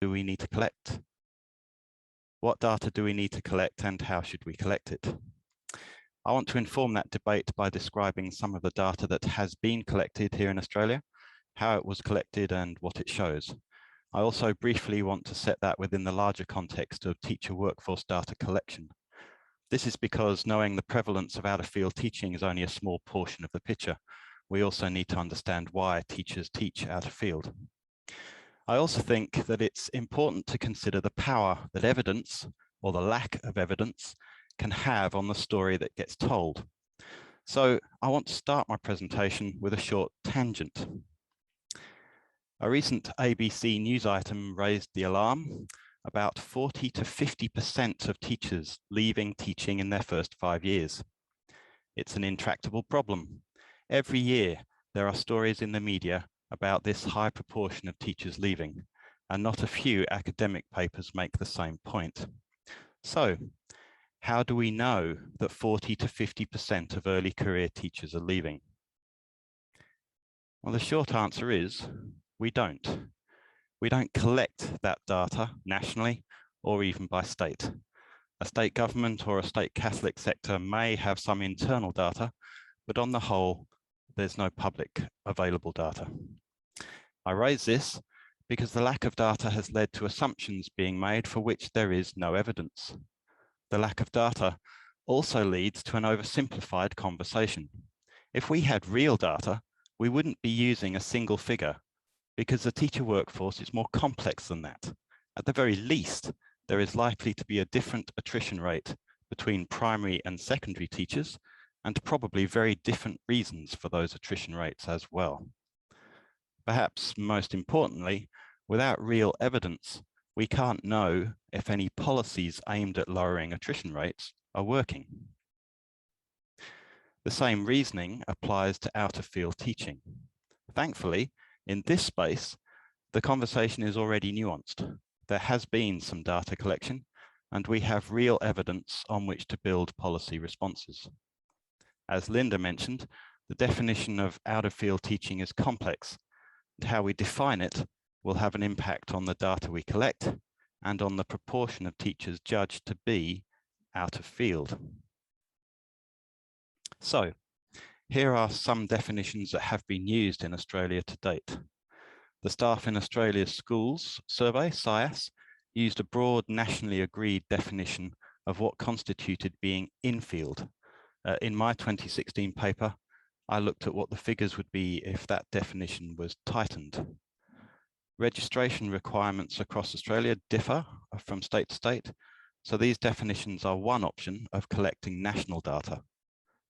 do we need to collect? What data do we need to collect and how should we collect it? I want to inform that debate by describing some of the data that has been collected here in Australia, how it was collected and what it shows. I also briefly want to set that within the larger context of teacher workforce data collection. This is because knowing the prevalence of out-of-field teaching is only a small portion of the picture. We also need to understand why teachers teach out-of-field. I also think that it's important to consider the power that evidence, or the lack of evidence, can have on the story that gets told. So I want to start my presentation with a short tangent. A recent ABC news item raised the alarm about 40 to 50% of teachers leaving teaching in their first 5 years. It's an intractable problem. Every year, there are stories in the media about this high proportion of teachers leaving, and not a few academic papers make the same point. So, how do we know that 40 to 50% of early career teachers are leaving? Well, the short answer is we don't. We don't collect that data nationally or even by state. A state government or a state Catholic sector may have some internal data, but on the whole, there's no public available data. I raise this because the lack of data has led to assumptions being made for which there is no evidence. The lack of data also leads to an oversimplified conversation. If we had real data, we wouldn't be using a single figure because the teacher workforce is more complex than that. At the very least, there is likely to be a different attrition rate between primary and secondary teachers, and probably very different reasons for those attrition rates as well. Perhaps most importantly, without real evidence, we can't know if any policies aimed at lowering attrition rates are working. The same reasoning applies to out-of-field teaching. Thankfully, in this space, the conversation is already nuanced. There has been some data collection, and we have real evidence on which to build policy responses. As Linda mentioned, the definition of out-of-field teaching is complex, and how we define it will have an impact on the data we collect and on the proportion of teachers judged to be out of field. So, here are some definitions that have been used in Australia to date. The Staff in Australia's Schools survey, SIAS, used a broad nationally agreed definition of what constituted being in-field. In my 2016 paper, I looked at what the figures would be if that definition was tightened. Registration requirements across Australia differ from state to state, so these definitions are one option of collecting national data.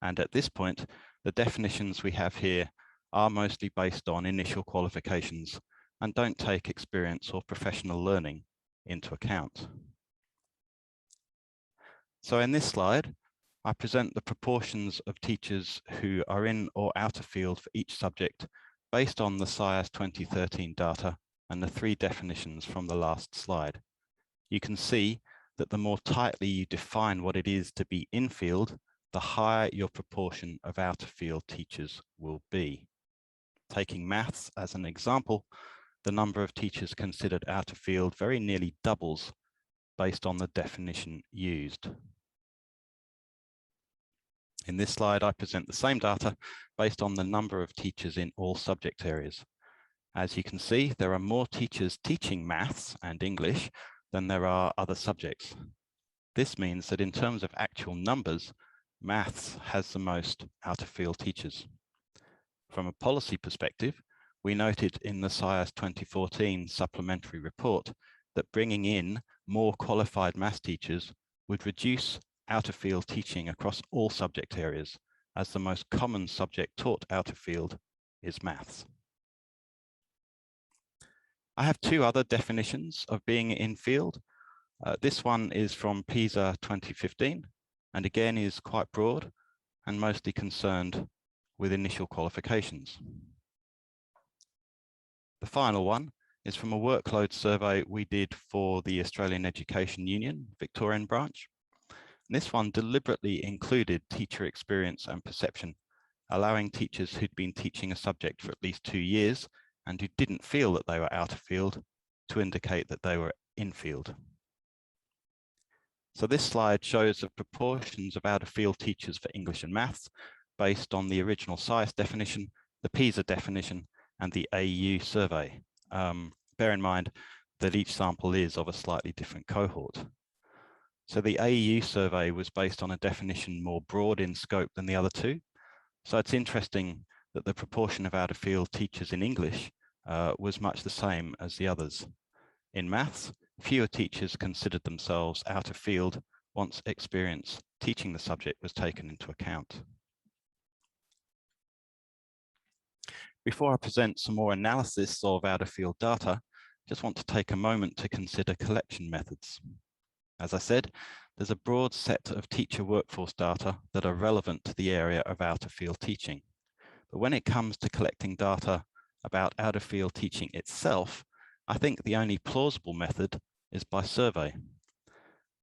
And at this point, the definitions we have here are mostly based on initial qualifications and don't take experience or professional learning into account. So in this slide, I present the proportions of teachers who are in or out of field for each subject based on the SIAS 2013 data and the 3 definitions from the last slide. You can see that the more tightly you define what it is to be in field, the higher your proportion of out of field teachers will be. Taking maths as an example, the number of teachers considered out of field very nearly doubles based on the definition used. In this slide, I present the same data based on the number of teachers in all subject areas. As you can see, there are more teachers teaching maths and English than there are other subjects. This means that in terms of actual numbers, maths has the most out-of-field teachers. From a policy perspective, we noted in the SIAS 2014 supplementary report that bringing in more qualified maths teachers would reduce out-of-field teaching across all subject areas, as the most common subject taught out of field is maths. I have 2 other definitions of being in field. This one is from PISA 2015, and again is quite broad and mostly concerned with initial qualifications. The final one is from a workload survey we did for the Australian Education Union, Victorian branch. This one deliberately included teacher experience and perception, allowing teachers who'd been teaching a subject for at least 2 years and who didn't feel that they were out of field to indicate that they were in field. So this slide shows the proportions of out-of-field teachers for English and maths based on the original SciAS definition, the PISA definition, and the AU survey. Bear in mind that each sample is of a slightly different cohort. So the AU survey was based on a definition more broad in scope than the other two. So it's interesting that the proportion of out-of-field teachers in English was much the same as the others. In maths, fewer teachers considered themselves out of field once experience teaching the subject was taken into account. Before I present some more analysis of out-of-field data, I just want to take a moment to consider collection methods. As I said, there's a broad set of teacher workforce data that are relevant to the area of out-of-field teaching. But when it comes to collecting data about out-of-field teaching itself, I think the only plausible method is by survey.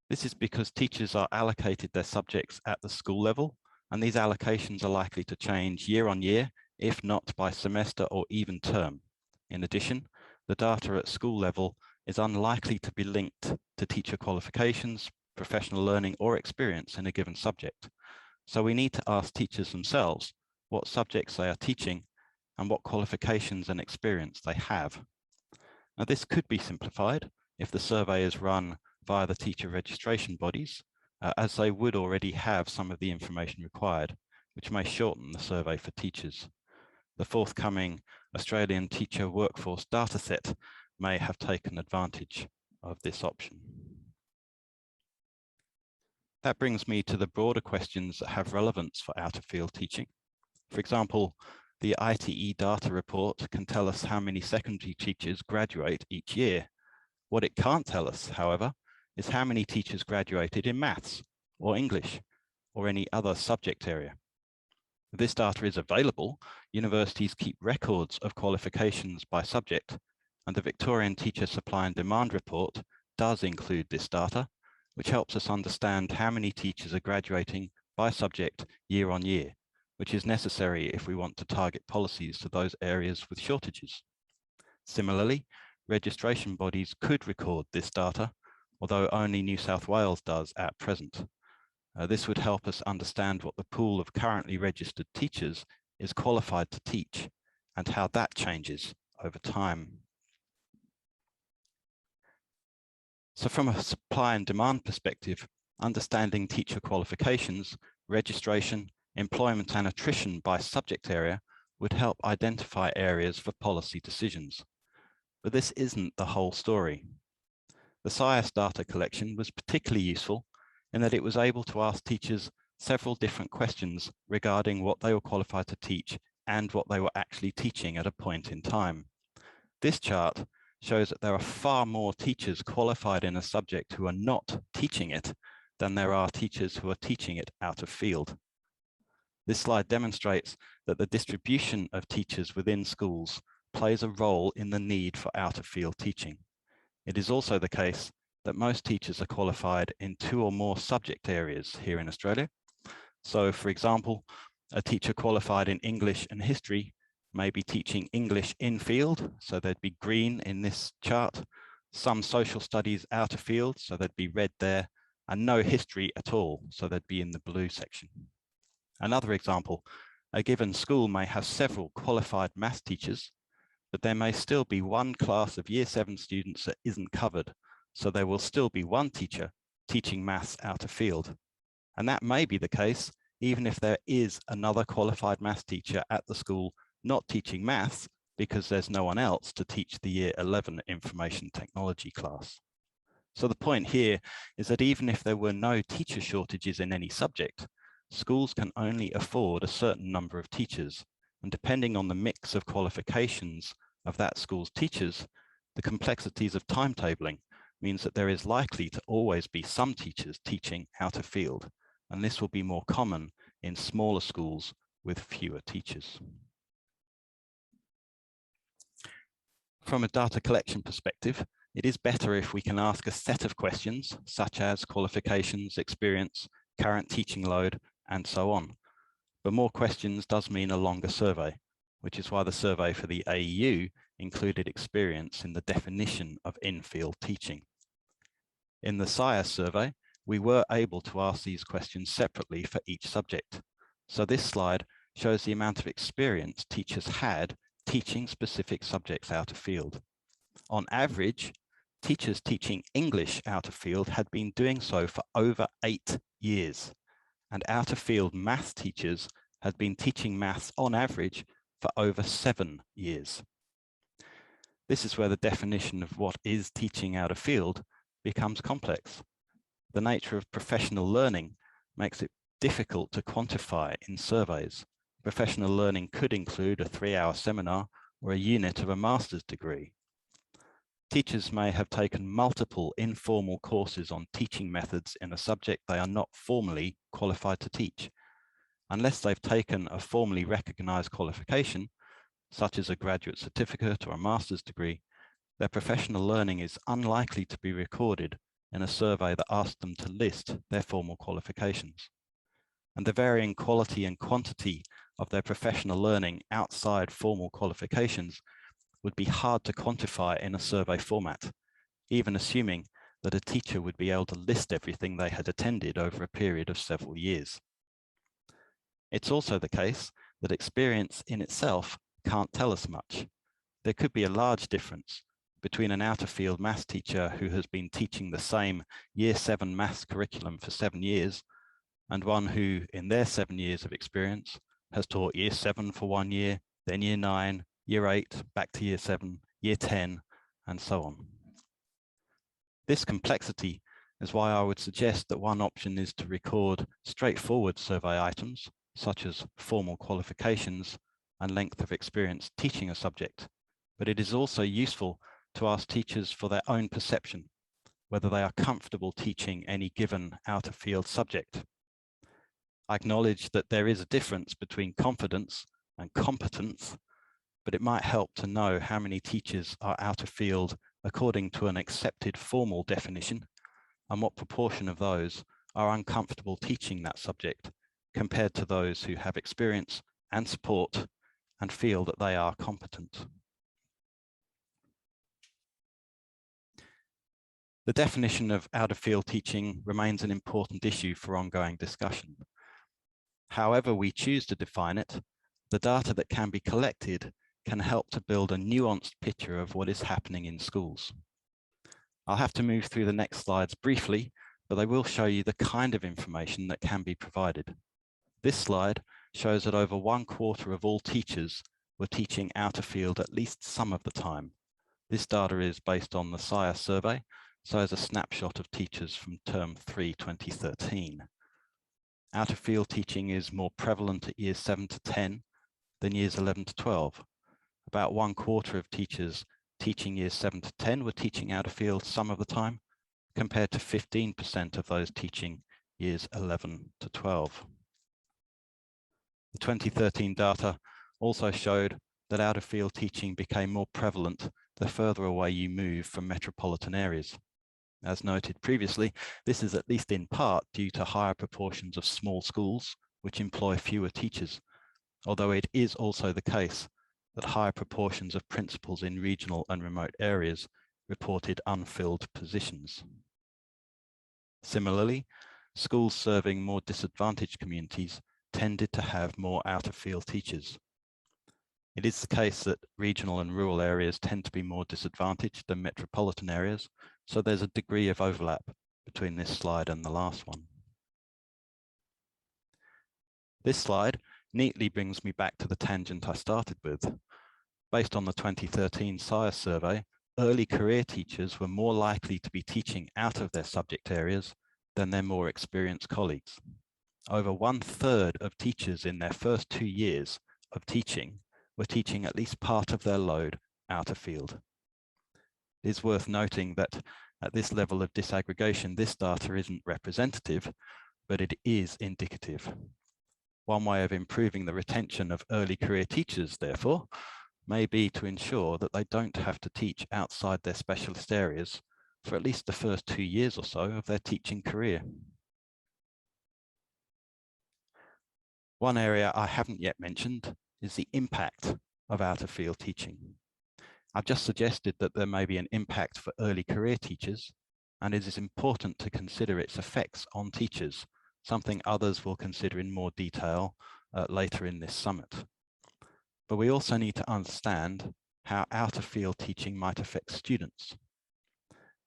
This is because teachers are allocated their subjects at the school level, and these allocations are likely to change year on year, if not by semester or even term. In addition, the data at school level is unlikely to be linked to teacher qualifications, professional learning, or experience in a given subject. So we need to ask teachers themselves what subjects they are teaching and what qualifications and experience they have. Now, this could be simplified if the survey is run via the teacher registration bodies, as they would already have some of the information required, which may shorten the survey for teachers. The forthcoming Australian teacher workforce dataset may have taken advantage of this option. That brings me to the broader questions that have relevance for out-of-field teaching. For example, the ITE data report can tell us how many secondary teachers graduate each year. What it can't tell us, however, is how many teachers graduated in maths or English or any other subject area. If this data is available, universities keep records of qualifications by subject, and the Victorian Teacher Supply and Demand Report does include this data, which helps us understand how many teachers are graduating by subject year on year, which is necessary if we want to target policies to those areas with shortages. Similarly, registration bodies could record this data, although only New South Wales does at present. This would help us understand what the pool of currently registered teachers is qualified to teach and how that changes over time. So from a supply and demand perspective, understanding teacher qualifications, registration, employment and attrition by subject area would help identify areas for policy decisions. But this isn't the whole story. The SciAS data collection was particularly useful in that it was able to ask teachers several different questions regarding what they were qualified to teach and what they were actually teaching at a point in time. This chart shows that there are far more teachers qualified in a subject who are not teaching it than there are teachers who are teaching it out of field. This slide demonstrates that the distribution of teachers within schools plays a role in the need for out-of-field teaching. It is also the case that most teachers are qualified in 2 or more subject areas here in Australia. So, for example, a teacher qualified in English and history may be teaching English in field, so they'd be green in this chart, some social studies out of field, so they'd be red there, and no history at all, so they'd be in the blue section. Another example, a given school may have several qualified maths teachers, but there may still be one class of Year 7 students that isn't covered, so there will still be one teacher teaching maths out of field. And that may be the case even if there is another qualified maths teacher at the school not teaching maths because there's no one else to teach the Year 11 information technology class. So the point here is that even if there were no teacher shortages in any subject, schools can only afford a certain number of teachers, and depending on the mix of qualifications of that school's teachers, the complexities of timetabling means that there is likely to always be some teachers teaching out of field, and this will be more common in smaller schools with fewer teachers. From a data collection perspective, it is better if we can ask a set of questions such as qualifications, experience, current teaching load, and so on. But more questions does mean a longer survey, which is why the survey for the AEU included experience in the definition of in-field teaching. In the SIRE survey, we were able to ask these questions separately for each subject. So this slide shows the amount of experience teachers had teaching specific subjects out of field. On average, teachers teaching English out of field had been doing so for over 8 years, and out of field maths teachers had been teaching maths on average for over 7 years. This is where the definition of what is teaching out of field becomes complex. The nature of professional learning makes it difficult to quantify in surveys. Professional learning could include a 3-hour seminar or a unit of a master's degree. Teachers may have taken multiple informal courses on teaching methods in a subject they are not formally qualified to teach. Unless they've taken a formally recognized qualification, such as a graduate certificate or a master's degree, their professional learning is unlikely to be recorded in a survey that asks them to list their formal qualifications. And the varying quality and quantity of their professional learning outside formal qualifications would be hard to quantify in a survey format, even assuming that a teacher would be able to list everything they had attended over a period of several years. It's also the case that experience in itself can't tell us much. There could be a large difference between an out-of-field maths teacher who has been teaching the same Year 7 maths curriculum for 7 years and one who, in their 7 years of experience, has taught Year 7 for 1 year, then Year 9, Year 8, back to Year 7, Year 10, and so on. This complexity is why I would suggest that one option is to record straightforward survey items, such as formal qualifications and length of experience teaching a subject, but it is also useful to ask teachers for their own perception, whether they are comfortable teaching any given out-of-field subject. I acknowledge that there is a difference between confidence and competence, but it might help to know how many teachers are out of field according to an accepted formal definition, and what proportion of those are uncomfortable teaching that subject compared to those who have experience and support and feel that they are competent. The definition of out-of-field teaching remains an important issue for ongoing discussion. However we choose to define it, the data that can be collected can help to build a nuanced picture of what is happening in schools. I'll have to move through the next slides briefly, but I will show you the kind of information that can be provided. This slide shows that over 1/4 of all teachers were teaching out of field at least some of the time. This data is based on the SIRE survey, so as a snapshot of teachers from term 3, 2013. Out of field teaching is more prevalent at years 7 to 10 than years 11 to 12. About 1/4 of teachers teaching years 7 to 10 were teaching out of field some of the time, compared to 15% of those teaching years 11 to 12. The 2013 data also showed that out of field teaching became more prevalent the further away you move from metropolitan areas. As noted previously, this is at least in part due to higher proportions of small schools, which employ fewer teachers, although it is also the case that higher proportions of principals in regional and remote areas reported unfilled positions. Similarly, schools serving more disadvantaged communities tended to have more out-of-field teachers. It is the case that regional and rural areas tend to be more disadvantaged than metropolitan areas, so there's a degree of overlap between this slide and the last one. This slide neatly brings me back to the tangent I started with. Based on the 2013 SIRE survey, early career teachers were more likely to be teaching out of their subject areas than their more experienced colleagues. Over 1/3 of teachers in their first 2 years of teaching were teaching at least part of their load out of field. It is worth noting that at this level of disaggregation, this data isn't representative, but it is indicative. One way of improving the retention of early career teachers, therefore, may be to ensure that they don't have to teach outside their specialist areas for at least the first 2 years or so of their teaching career. One area I haven't yet mentioned is the impact of out-of-field teaching. I've just suggested that there may be an impact for early career teachers, and it is important to consider its effects on teachers, something others will consider in more detail later in this summit. But we also need to understand how out-of-field teaching might affect students.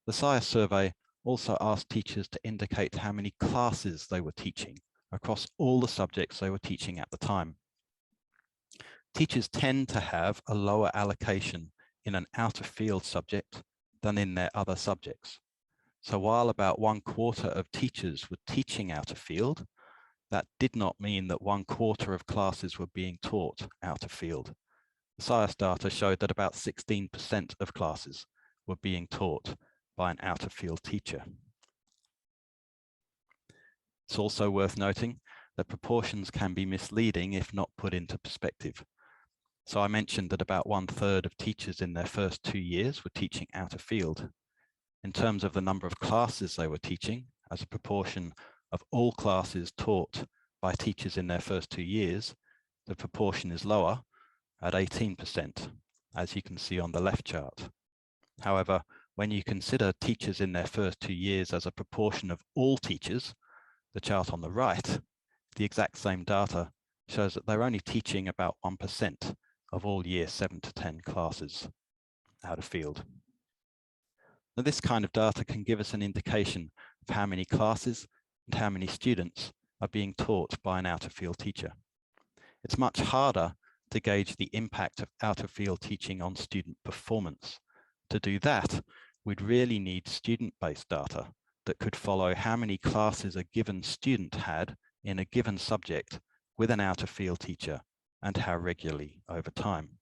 The SIRE survey also asked teachers to indicate how many classes they were teaching across all the subjects they were teaching at the time. Teachers tend to have a lower allocation in an out-of-field subject than in their other subjects. So while about 1/4 of teachers were teaching out of field, that did not mean that 1/4 of classes were being taught out of field. The SIRE data showed that about 16% of classes were being taught by an out of field teacher. It's also worth noting that proportions can be misleading if not put into perspective. So I mentioned that about 1/3 of teachers in their first 2 years were teaching out of field. In terms of the number of classes they were teaching, as a proportion of all classes taught by teachers in their first 2 years, the proportion is lower at 18%, as you can see on the left chart. However, when you consider teachers in their first 2 years as a proportion of all teachers, the chart on the right, the exact same data shows that they're only teaching about 1% of all year 7 to 10 classes out of field. Now, this kind of data can give us an indication of how many classes and how many students are being taught by an out-of-field teacher. It's much harder to gauge the impact of out-of-field teaching on student performance. To do that, we'd really need student-based data that could follow how many classes a given student had in a given subject with an out-of-field teacher and how regularly over time.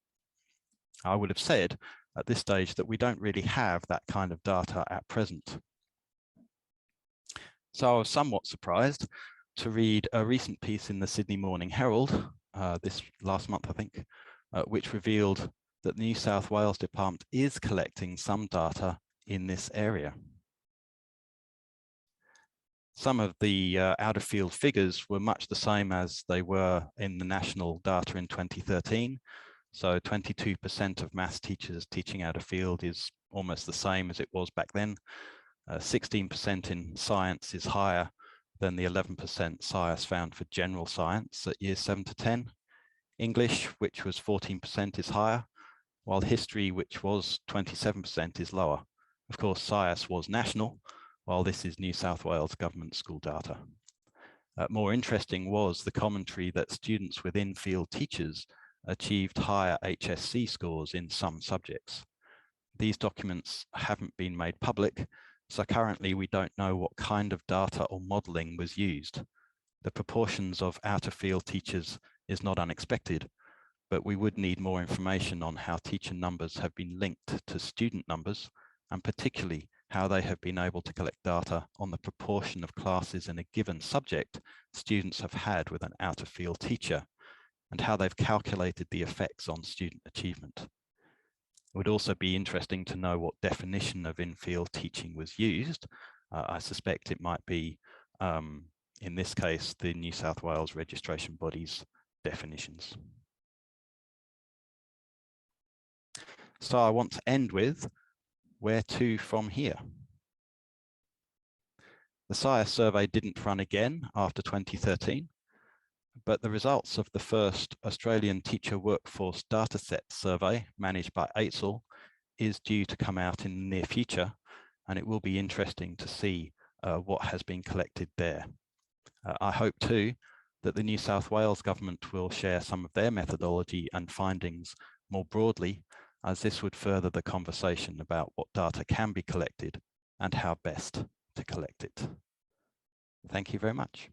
I would have said at this stage that we don't really have that kind of data at present. So I was somewhat surprised to read a recent piece in the Sydney Morning Herald, this last month, I think, which revealed that the New South Wales Department is collecting some data in this area. Some of the out-of-field figures were much the same as they were in the national data in 2013. So 22% of maths teachers teaching out of field is almost the same as it was back then. 16% in science is higher than the 11% SIRE found for general science at years 7 to 10. English, which was 14%, is higher, while history, which was 27%, is lower. Of course, SIRE was national, while this is New South Wales government school data. More interesting was the commentary that students within field teachers achieved higher HSC scores in some subjects. These documents haven't been made public, so currently we don't know what kind of data or modelling was used. The proportions of out-of-field teachers is not unexpected, but we would need more information on how teacher numbers have been linked to student numbers, and particularly how they have been able to collect data on the proportion of classes in a given subject students have had with an out-of-field teacher, and how they've calculated the effects on student achievement. It would also be interesting to know what definition of in-field teaching was used. I suspect it might be, in this case, the New South Wales registration body's definitions. So I want to end with, where to from here? The SIRE survey didn't run again after 2013. But the results of the first Australian teacher workforce dataset survey managed by AITSL is due to come out in the near future, and it will be interesting to see what has been collected there. I hope too that the New South Wales government will share some of their methodology and findings more broadly, as this would further the conversation about what data can be collected and how best to collect it. Thank you very much.